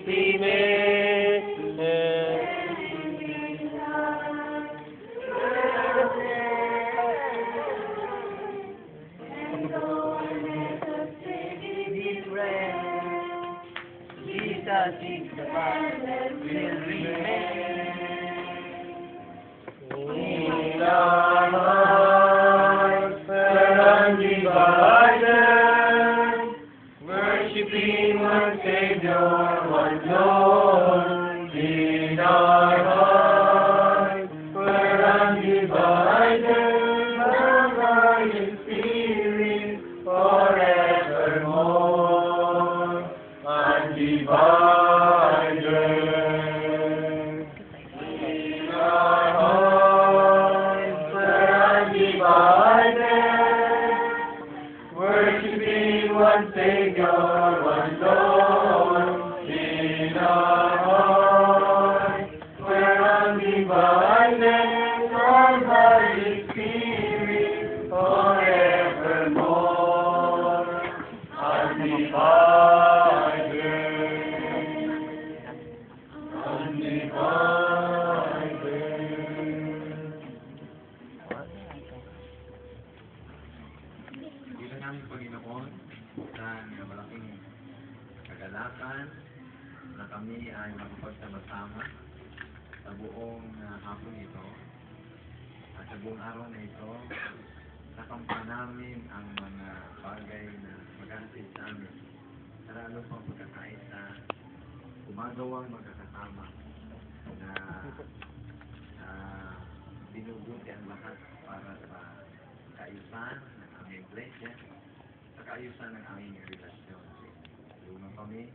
Jesus is the Father, will remain. In our hearts, we're undivided, worshiping one Savior, one Lord. In our hearts, we're undivided, love and spirit forevermore. Undivided. In our hearts, we're undivided, worshiping one Savior, one Lord. In our hearts, we're undivided, love by His Spirit forevermore. Undivided. Dito namin Panginoon sa malaking kagalakan na kami ay mapagsama-sama sa buong hapon ito at sa buong araw na ito. Nakampa namin ang mga bagay na mag-ahatid sa amin sa lalo pang pagkakaisa, gumagawang magkakasama na binubuti ang lahat para sa kaayusan ng aming iglesia, sa kaayusan ng aming relasyon. Tulungan kami